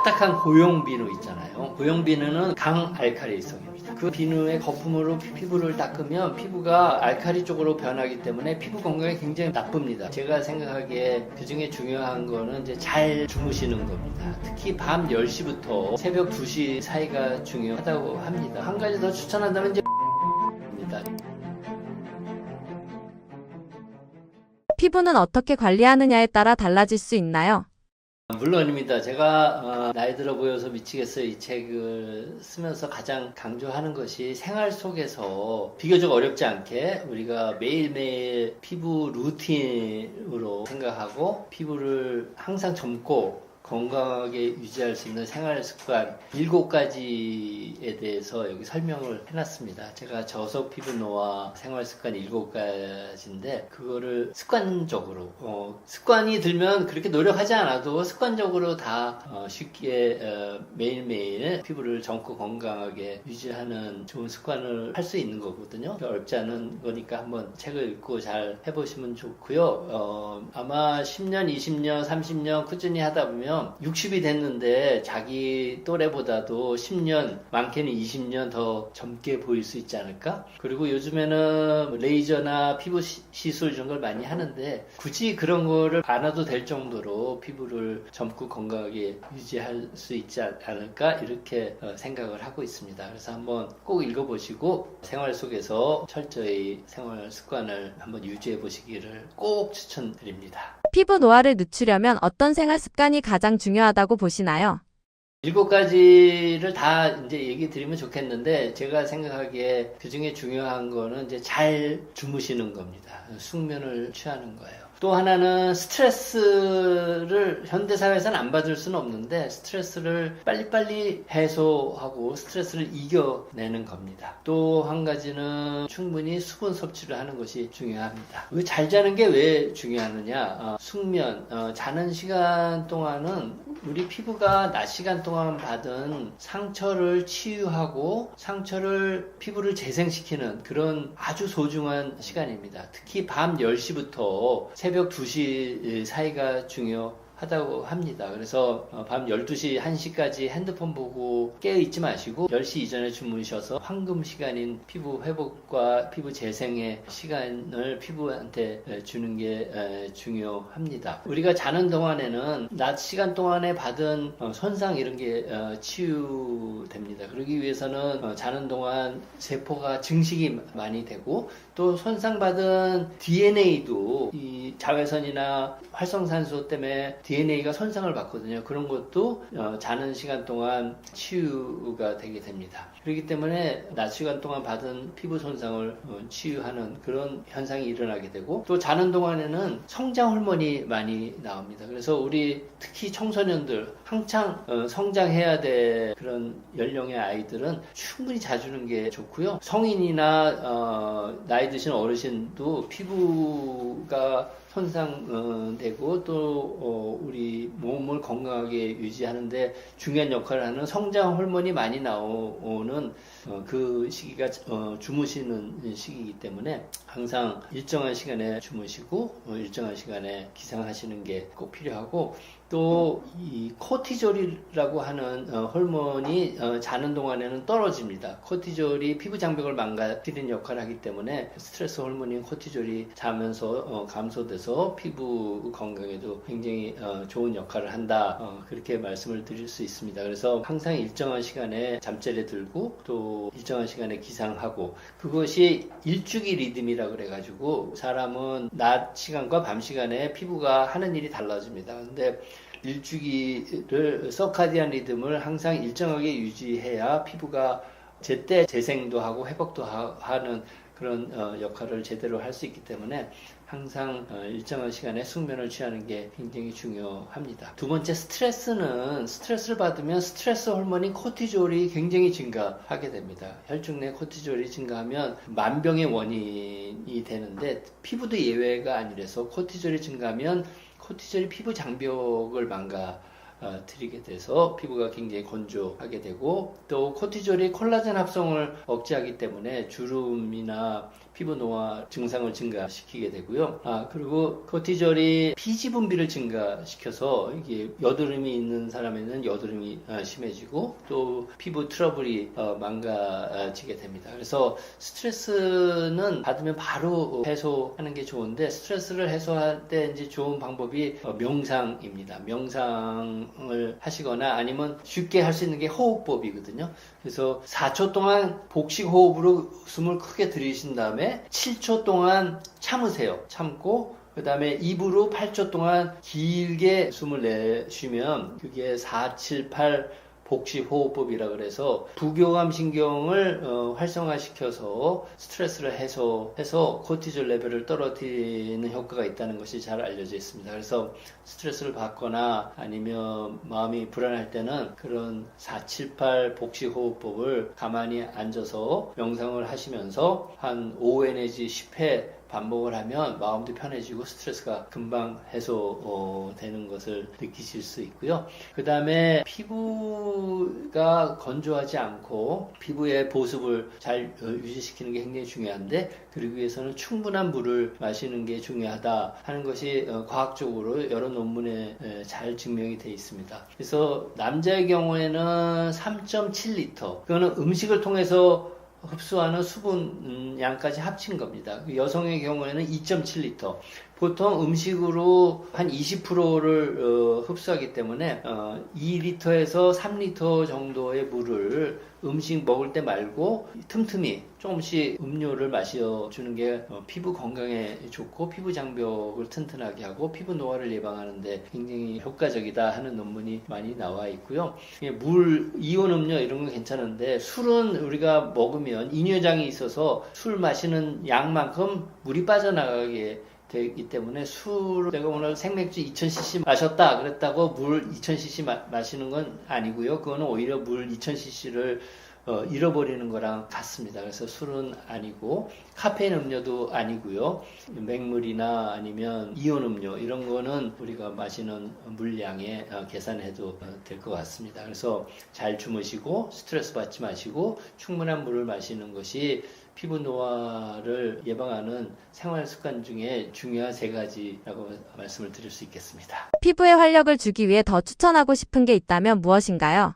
딱딱한 고용 비누 있잖아요. 고용 비누는 강알칼리성입니다. 그 비누의 거품으로 피부를 닦으면 피부가 알칼리 쪽으로 변하기 때문에 피부 건강에 굉장히 나쁩니다. 제가 생각하기에 그 중에 중요한 거는 이제 잘 주무시는 겁니다. 특히 밤 10시부터 새벽 2시 사이가 중요하다고 합니다. 한 가지 더 추천한다면 이제 입니다. 피부는 어떻게 관리하느냐에 따라 달라질 수 있나요? 물론입니다. 제가 나이 들어 보여서 미치겠어요. 이 책을 쓰면서 가장 강조하는 것이 생활 속에서 비교적 어렵지 않게 우리가 매일매일 피부 루틴으로 생각하고 피부를 항상 젊고 건강하게 유지할 수 있는 생활 습관 7가지에 대해서 여기 설명을 해놨습니다. 제가 저속 피부 노화 생활 습관 7가지인데 그거를 습관적으로 습관이 들면 그렇게 노력하지 않아도 습관적으로 다 쉽게 매일매일 피부를 젊고 건강하게 유지하는 좋은 습관을 할 수 있는 거거든요. 어렵지 않은 거니까 한번 책을 읽고 잘 해보시면 좋고요. 아마 10년, 20년, 30년 꾸준히 하다 보면 60이 됐는데 자기 또래보다도 10년, 많게는 20년 더 젊게 보일 수 있지 않을까? 그리고 요즘에는 레이저나 피부 시술 이런 걸 많이 하는데 굳이 그런 거를 안 해도 될 정도로 피부를 젊고 건강하게 유지할 수 있지 않을까? 이렇게 생각을 하고 있습니다. 그래서 한번 꼭 읽어보시고 생활 속에서 철저히 생활 습관을 한번 유지해 보시기를 꼭 추천드립니다. 피부 노화를 늦추려면 어떤 생활 습관이 가장 중요하다고 보시나요? 7가지를 다 이제 얘기 드리면 좋겠는데, 제가 생각하기에 그 중에 중요한 거는 이제 잘 주무시는 겁니다. 숙면을 취하는 거예요. 또 하나는 스트레스를 현대사회에서는 안 받을 수는 없는데 스트레스를 빨리빨리 해소하고 스트레스를 이겨내는 겁니다. 또 한 가지는 충분히 수분 섭취를 하는 것이 중요합니다. 잘 자는 게 왜 중요하느냐? 숙면, 자는 시간 동안은 우리 피부가 낮 시간 동안 받은 상처를 치유하고 피부를 재생시키는 그런 아주 소중한 시간입니다. 특히 밤 10시부터 새벽 2시 사이가 중요하다고 합니다. 그래서 밤 12시, 1시까지 핸드폰 보고 깨어있지 마시고 10시 이전에 주무셔서 황금 시간인 피부 회복과 피부 재생의 시간을 피부한테 주는 게 중요합니다. 우리가 자는 동안에는 낮 시간 동안에 받은 손상 이런 게 치유됩니다. 그러기 위해서는 자는 동안 세포가 증식이 많이 되고 또 손상받은 DNA도 이 자외선이나 활성산소 때문에 DNA가 손상을 받거든요. 그런 것도 자는 시간 동안 치유가 되게 됩니다. 그렇기 때문에 낮 시간 동안 받은 피부 손상을 치유하는 그런 현상이 일어나게 되고 또 자는 동안에는 성장 호르몬이 많이 나옵니다. 그래서 우리 특히 청소년들 한창 성장해야 될 그런 연령의 아이들은 충분히 자주는 게 좋고요. 성인이나 나이 드신 어르신도 피부가 손상되고 또 우리 몸을 건강하게 유지하는데 중요한 역할을 하는 성장 호르몬이 많이 나오는 그 시기가 주무시는 시기이기 때문에 항상 일정한 시간에 주무시고 일정한 시간에 기상하시는 게 꼭 필요하고 또 이 코티졸이라고 하는 호르몬이 자는 동안에는 떨어집니다. 코티졸이 피부 장벽을 망가뜨리는 역할을 하기 때문에 스트레스 호르몬인 코티졸이 자면서 감소돼서 피부 건강에도 굉장히 좋은 역할을 한다. 그렇게 말씀을 드릴 수 있습니다. 그래서 항상 일정한 시간에 잠자리에 들고 또 일정한 시간에 기상하고 그것이 일주기 리듬이라고 그래가지고 사람은 낮 시간과 밤 시간에 피부가 하는 일이 달라집니다. 근데 일주기를 서카디안 리듬을 항상 일정하게 유지해야 피부가 제때 재생도 하고 회복도 하는 그런 역할을 제대로 할 수 있기 때문에 항상 일정한 시간에 숙면을 취하는 게 굉장히 중요합니다. 두 번째, 스트레스를 받으면 스트레스 호르몬인 코티졸이 굉장히 증가하게 됩니다. 혈중 내 코티졸이 증가하면 만병의 원인이 되는데 피부도 예외가 아니라서 코티졸이 증가하면 코티졸이 피부 장벽을 드리게 돼서 피부가 굉장히 건조하게 되고, 또 코티졸이 콜라겐 합성을 억제하기 때문에 주름이나 피부 노화 증상을 증가시키게 되고요. 그리고 코티졸이 피지 분비를 증가시켜서 이게 여드름이 있는 사람에는 여드름이 심해지고 또 피부 트러블이 망가지게 됩니다. 그래서 스트레스는 받으면 바로 해소하는 게 좋은데, 스트레스를 해소할 때 이제 좋은 방법이 명상입니다. 명상을 하시거나 아니면 쉽게 할 수 있는 게 호흡법이거든요. 그래서 4초 동안 복식 호흡으로 숨을 크게 들이신 다음에 7초 동안 참으세요. 참고 그 다음에 입으로 8초 동안 길게 숨을 내쉬면 그게 4, 7, 8 복식 호흡법이라 그래서 부교감 신경을 활성화시켜서 스트레스를 해소해서 코티졸 레벨을 떨어뜨리는 효과가 있다는 것이 잘 알려져 있습니다. 그래서 스트레스를 받거나 아니면 마음이 불안할 때는 그런 4, 7, 8 복식 호흡법을 가만히 앉아서 명상을 하시면서 한 5회 내지 10회 반복을 하면 마음도 편해지고 스트레스가 금방 해소되는 것을 느끼실 수 있고요. 그 다음에 피부가 건조하지 않고 피부의 보습을 잘 유지시키는 게 굉장히 중요한데, 그러기 위해서는 충분한 물을 마시는 게 중요하다 하는 것이 과학적으로 여러 논문에 잘 증명이 되어 있습니다. 그래서 남자의 경우에는 3.7리터, 그거는 음식을 통해서 흡수하는 수분 양까지 합친 겁니다. 여성의 경우에는 2.7리터. 보통 음식으로 한 20%를 흡수하기 때문에 2리터에서 3리터 정도의 물을 음식 먹을 때 말고 틈틈이 조금씩 음료를 마셔주는 게 피부 건강에 좋고 피부 장벽을 튼튼하게 하고 피부 노화를 예방하는데 굉장히 효과적이다 하는 논문이 많이 나와 있고요. 물, 이온 음료 이런 건 괜찮은데, 술은 우리가 먹으면 이뇨장이 있어서 술 마시는 양만큼 물이 빠져나가게 되기 때문에 내가 오늘 생맥주 2000cc 마셨다 그랬다고 물 2000cc 마시는 건 아니고요. 그거는 오히려 물 2000cc를 잃어버리는 거랑 같습니다. 그래서 술은 아니고 카페인 음료도 아니고요. 맹물이나 아니면 이온 음료 이런 거는 우리가 마시는 물량에 계산해도 될 것 같습니다. 그래서 잘 주무시고 스트레스 받지 마시고 충분한 물을 마시는 것이 피부 노화를 예방하는 생활 습관 중에 중요한 3가지라고 말씀을 드릴 수 있겠습니다. 피부에 활력을 주기 위해 더 추천하고 싶은 게 있다면 무엇인가요?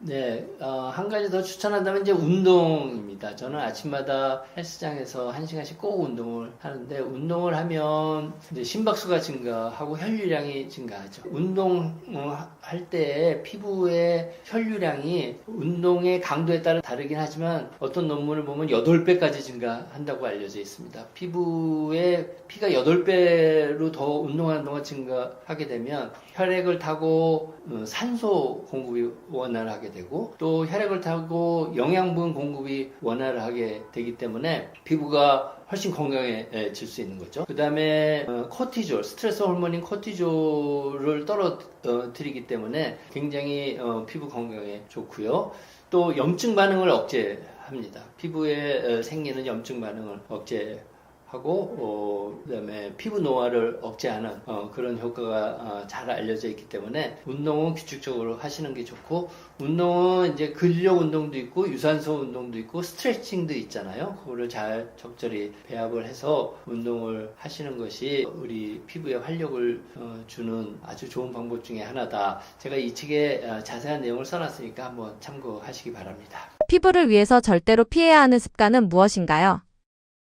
네, 한 가지 더 추천한다면 이제 운동입니다. 저는 아침마다 헬스장에서 1시간씩 꼭 운동을 하는데, 운동을 하면 이제 심박수가 증가하고 혈류량이 증가하죠. 운동할 때 피부의 혈류량이 운동의 강도에 따라 다르긴 하지만 어떤 논문을 보면 8배까지 증가한다고 알려져 있습니다. 피부의 피가 8배로 더 운동하는 동안 증가하게 되면 혈액을 타고 산소 공급이 원활하게 되고 또 혈액을 타고 영양분 공급이 원활하게 되기 때문에 피부가 훨씬 건강해질 수 있는 거죠. 그 다음에 코티졸, 스트레스 호르몬인 코티졸을 떨어뜨리기 때문에 굉장히 피부 건강에 좋고요. 또 염증 반응을 억제합니다. 피부에 생기는 염증 반응을 억제하고 그다음에 피부 노화를 억제하는 그런 효과가 잘 알려져 있기 때문에 운동은 규칙적으로 하시는 게 좋고, 운동은 이제 근력 운동도 있고 유산소 운동도 있고 스트레칭도 있잖아요. 그거를 잘 적절히 배합을 해서 운동을 하시는 것이 우리 피부에 활력을 주는 아주 좋은 방법 중에 하나다. 제가 이 책에 자세한 내용을 써놨으니까 한번 참고하시기 바랍니다. 피부를 위해서 절대로 피해야 하는 습관은 무엇인가요?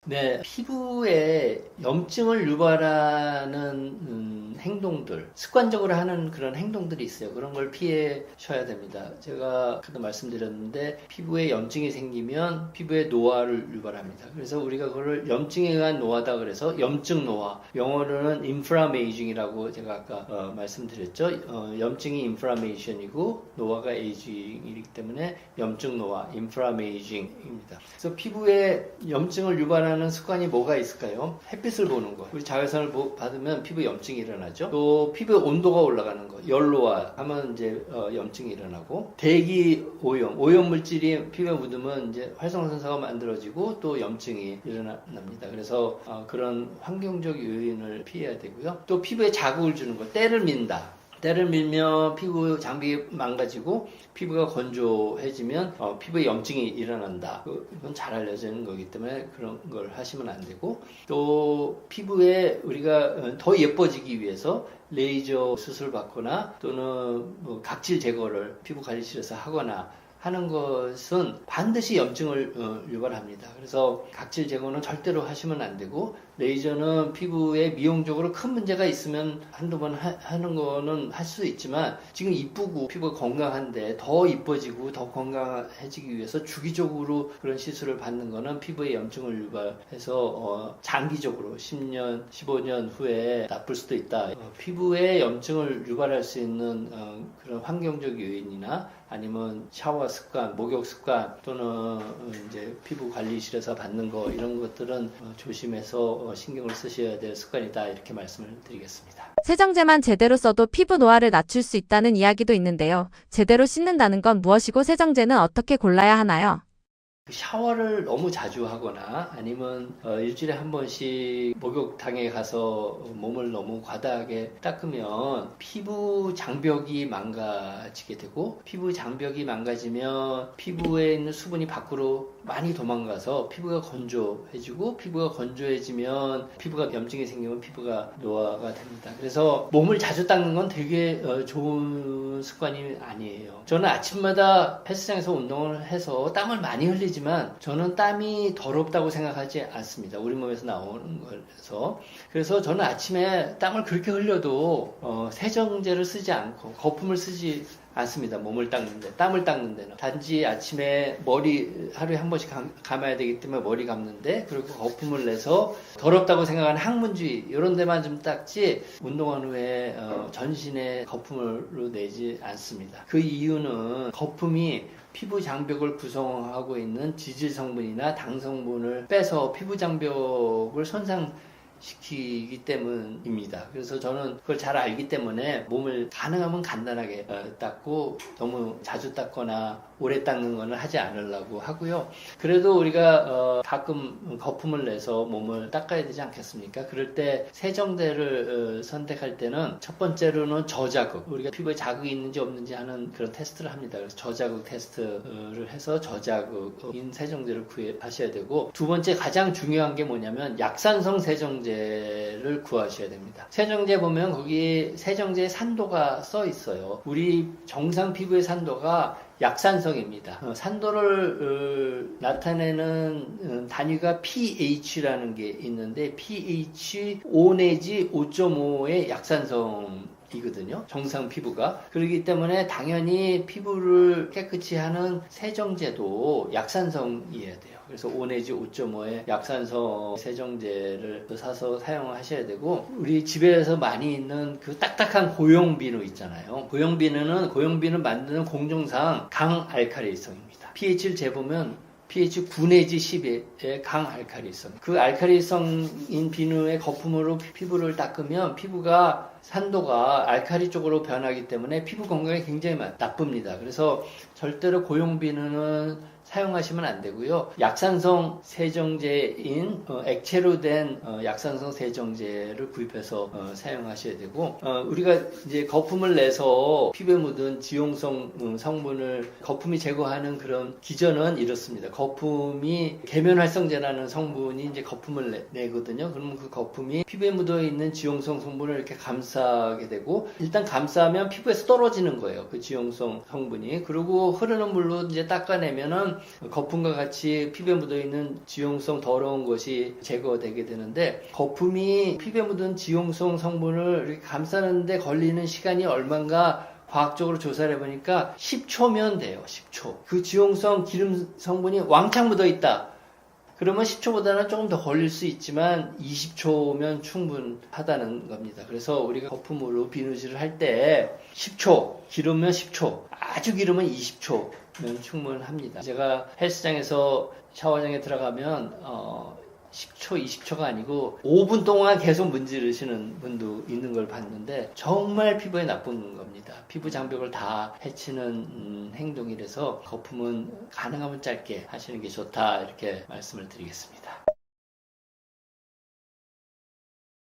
네, 피부에 염증을 유발하는 행동들, 습관적으로 하는 그런 행동들이 있어요. 그런 걸 피하셔야 됩니다. 제가 아까도 말씀드렸는데 피부에 염증이 생기면 피부에 노화를 유발합니다. 그래서 우리가 그걸 염증에 의한 노화다 그래서 염증 노화, 영어로는 inflammation이라고 제가 아까 말씀드렸죠. 염증이 inflammation이고 노화가 aging이기 때문에 염증 노화, inflammation입니다. 그래서 피부에 염증을 유발하는 습관이 뭐가 있을까요? 햇빛을 보는 거. 우리 자외선을 받으면 피부 염증이 일어나죠. 또 피부 온도가 올라가는 거. 열로화 하면 이제 염증이 일어나고, 대기 오염 물질이 피부에 묻으면 이제 활성산소가 만들어지고 또 염증이 일어납니다. 그래서 그런 환경적 요인을 피해야 되고요. 또 피부에 자극을 주는 거. 때를 민다. 때를 밀면 피부 장벽이 망가지고 피부가 건조해지면 피부에 염증이 일어난다. 이건 잘 알려진 거기 때문에 그런 걸 하시면 안 되고, 또 피부에 우리가 더 예뻐지기 위해서 레이저 수술 받거나 또는 뭐 각질 제거를 피부 관리실에서 하거나 하는 것은 반드시 염증을 유발합니다. 그래서 각질 제거는 절대로 하시면 안 되고, 레이저는 피부에 미용적으로 큰 문제가 있으면 한두 번 하는 거는 할 수 있지만, 지금 이쁘고 피부가 건강한데 더 이뻐지고 더 건강해지기 위해서 주기적으로 그런 시술을 받는 거는 피부에 염증을 유발해서 장기적으로 10년, 15년 후에 나쁠 수도 있다. 피부에 염증을 유발할 수 있는 그런 환경적 요인이나 아니면 샤워 습관, 목욕 습관 또는 이제 피부 관리실에서 받는 거, 이런 것들은 조심해서 신경을 쓰셔야 될 습관이다, 이렇게 말씀을 드리겠습니다. 세정제만 제대로 써도 피부 노화를 낮출 수 있다는 이야기도 있는데요. 제대로 씻는다는 건 무엇이고 세정제는 어떻게 골라야 하나요? 샤워를 너무 자주 하거나 아니면 일주일에 한 번씩 목욕탕에 가서 몸을 너무 과다하게 닦으면 피부 장벽이 망가지게 되고, 피부 장벽이 망가지면 피부에 있는 수분이 밖으로 많이 도망가서 피부가 건조해지고, 피부가 건조해지면 피부가 염증이 생기면 피부가 노화가 됩니다. 그래서 몸을 자주 닦는 건 되게 좋은 습관이 아니에요. 저는 아침마다 헬스장에서 운동을 해서 땀을 많이 흘리지만 저는 땀이 더럽다고 생각하지 않습니다. 우리 몸에서 나오는 거라서. 그래서 저는 아침에 땀을 그렇게 흘려도 세정제를 쓰지 않고 거품을 쓰지 않습니다. 몸을 닦는데, 땀을 닦는 데는. 단지 아침에 머리 하루에 한 번씩 감아야 되기 때문에 머리 감는데, 그리고 거품을 내서 더럽다고 생각하는 항문주위 이런 데만 좀 닦지, 운동한 후에 전신에 거품을 내지 않습니다. 그 이유는 거품이 피부 장벽을 구성하고 있는 지질 성분이나 당 성분을 빼서 피부 장벽을 손상시키기 때문입니다. 그래서 저는 그걸 잘 알기 때문에 몸을 가능하면 간단하게 닦고, 너무 자주 닦거나 오래 닦는 거는 하지 않으려고 하고요. 그래도 우리가 가끔 거품을 내서 몸을 닦아야 되지 않겠습니까? 그럴 때 세정제를 선택할 때는 첫 번째로는 저자극, 우리가 피부에 자극이 있는지 없는지 하는 그런 테스트를 합니다. 그래서 저자극 테스트를 해서 저자극인 세정제를 구하셔야 되고, 두 번째 가장 중요한 게 뭐냐면 약산성 세정제를 구하셔야 됩니다. 세정제 보면 거기 세정제의 산도가 써 있어요. 우리 정상 피부의 산도가 약산성입니다. 산도를 나타내는 단위가 pH라는 게 있는데, pH 5 내지 5.5의 약산성이거든요. 정상 피부가. 그렇기 때문에 당연히 피부를 깨끗이 하는 세정제도 약산성이어야 돼요. 그래서 5 내지 5.5의 약산성 세정제를 사서 사용하셔야 되고, 우리 집에서 많이 있는 그 딱딱한 고용비누 있잖아요. 고용비누는 만드는 공정상 강알칼리성입니다. pH를 재보면 pH 9 내지 10의 강알칼리성. 그 알칼리성인 비누의 거품으로 피부를 닦으면 피부가 산도가 알칼리 쪽으로 변하기 때문에 피부 건강에 굉장히 나쁩니다. 그래서 절대로 고용비누는 사용하시면 안 되고요. 약산성 세정제인 액체로 된 약산성 세정제를 구입해서 사용하셔야 되고, 우리가 이제 거품을 내서 피부에 묻은 지용성 성분을 거품이 제거하는 그런 기전은 이렇습니다. 거품이 계면활성제라는 성분이 이제 거품을 내거든요. 그러면 그 거품이 피부에 묻어 있는 지용성 성분을 이렇게 감싸게 되고, 일단 감싸면 피부에서 떨어지는 거예요. 그 지용성 성분이. 그리고 흐르는 물로 이제 닦아내면은 거품과 같이 피부에 묻어있는 지용성 더러운 것이 제거되게 되는데, 거품이 피부에 묻은 지용성 성분을 이렇게 감싸는데 걸리는 시간이 얼마인가 과학적으로 조사를 해보니까 10초면 돼요. 10초. 그 지용성 기름 성분이 왕창 묻어있다. 그러면 10초보다는 조금 더 걸릴 수 있지만 20초면 충분하다는 겁니다. 그래서 우리가 거품으로 비누질을 할 때 10초, 기르면 10초, 아주 기르면 20초면 충분합니다. 제가 헬스장에서 샤워장에 들어가면 10초, 20초가 아니고 5분 동안 계속 문지르시는 분도 있는 걸 봤는데, 정말 피부에 나쁜 겁니다. 피부 장벽을 다 해치는 행동이라서 거품은 가능하면 짧게 하시는 게 좋다, 이렇게 말씀을 드리겠습니다.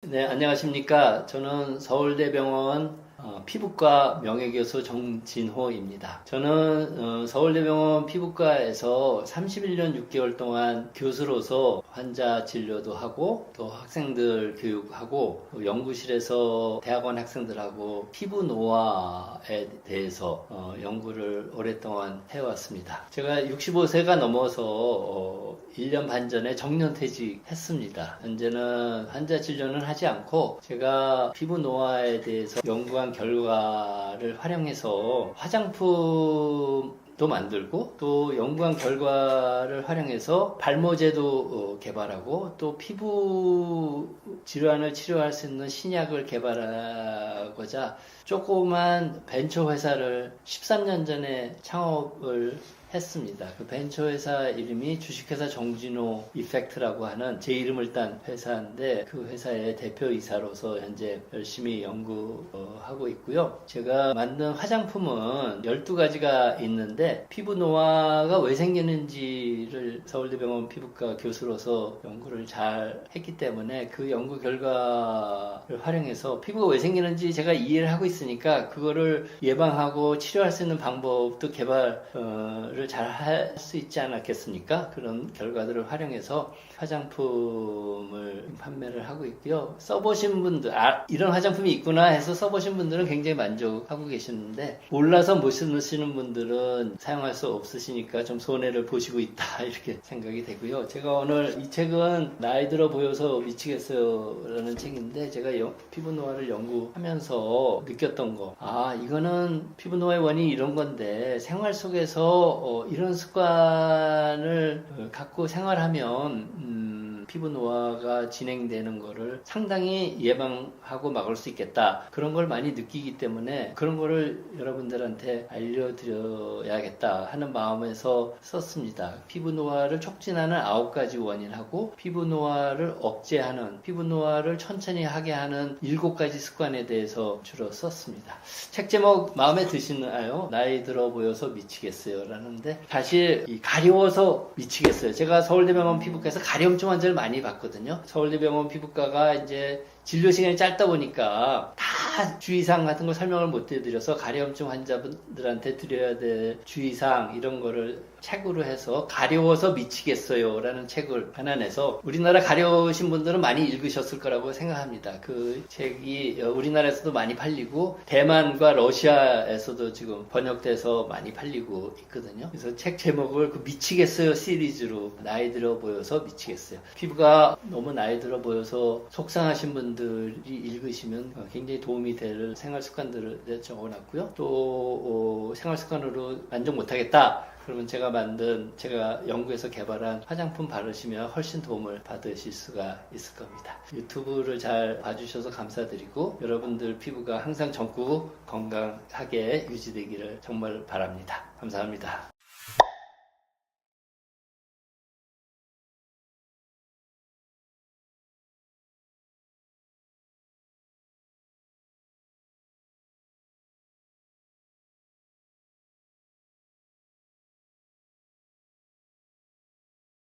네, 안녕하십니까. 저는 서울대병원 피부과 명예교수 정진호입니다. 저는 서울대병원 피부과에서 31년 6개월 동안 교수로서 환자 진료도 하고 또 학생들 교육하고 또 연구실에서 대학원 학생들하고 피부 노화에 대해서 연구를 오랫동안 해왔습니다. 제가 65세가 넘어서 1년 반 전에 정년퇴직했습니다. 현재는 환자 진료는 하지 않고 제가 피부 노화에 대해서 연구한 결과를 활용해서 화장품도 만들고 또 연구한 결과를 활용해서 발모제도 개발하고 또 피부 질환을 치료할 수 있는 신약을 개발하고자 조그만 벤처 회사를 13년 전에 창업을 했습니다. 그 벤처 회사 이름이 주식회사 정진호 이펙트라고 하는 제 이름을 딴 회사인데 그 회사의 대표이사로서 현재 열심히 연구하고 있고요. 제가 만든 화장품은 12가지가 있는데 피부 노화가 왜 생기는지를 서울대병원 피부과 교수로서 연구를 잘 했기 때문에 그 연구 결과를 활용해서 피부가 왜 생기는지 제가 이해를 하고 있으니까 그거를 예방하고 치료할 수 있는 방법도 개발을 잘 할 수 있지 않았겠습니까? 그런 결과들을 활용해서 화장품을 판매를 하고 있고요. 써보신 분들, 이런 화장품이 있구나 해서 써보신 분들은 굉장히 만족하고 계시는데 몰라서 못 쓰시는 분들은 사용할 수 없으시니까 좀 손해를 보시고 있다 이렇게 생각이 되고요. 제가 오늘 이 책은 나이 들어 보여서 미치겠어요 라는 책인데 제가 피부 노화를 연구하면서 느꼈던 거 이거는 피부 노화의 원인이 이런 건데 생활 속에서 이런 습관을 갖고 생활하면 피부 노화가 진행되는 거를 상당히 예방하고 막을 수 있겠다. 그런 걸 많이 느끼기 때문에 그런 거를 여러분들한테 알려드려야겠다 하는 마음에서 썼습니다. 피부 노화를 촉진하는 9가지 원인하고 피부 노화를 억제하는, 피부 노화를 천천히 하게 하는 7가지 습관에 대해서 주로 썼습니다. 책 제목 마음에 드시나요? 나이 들어 보여서 미치겠어요 라는데 사실 가려워서 미치겠어요. 제가 서울대병원 피부과에서 가려움증 환자를 많이 봤거든요. 서울대병원 피부과가 이제 진료 시간이 짧다 보니까 다 주의사항 같은 걸 설명을 못 해드려서 가려움증 환자분들한테 드려야 될 주의사항 이런 거를 책으로 해서 가려워서 미치겠어요 라는 책을 하나 내서 우리나라 가려우신 분들은 많이 읽으셨을 거라고 생각합니다. 그 책이 우리나라에서도 많이 팔리고 대만과 러시아에서도 지금 번역돼서 많이 팔리고 있거든요. 그래서 책 제목을 그 미치겠어요 시리즈로 나이 들어 보여서 미치겠어요. 피부가 너무 나이 들어 보여서 속상하신 분들이 읽으시면 굉장히 도움이 될 생활 습관들을 적어놨고요. 또 생활 습관으로 만족 못하겠다. 그러면 제가 연구해서 개발한 화장품 바르시면 훨씬 도움을 받으실 수가 있을 겁니다. 유튜브를 잘 봐주셔서 감사드리고 여러분들 피부가 항상 젊고 건강하게 유지되기를 정말 바랍니다. 감사합니다.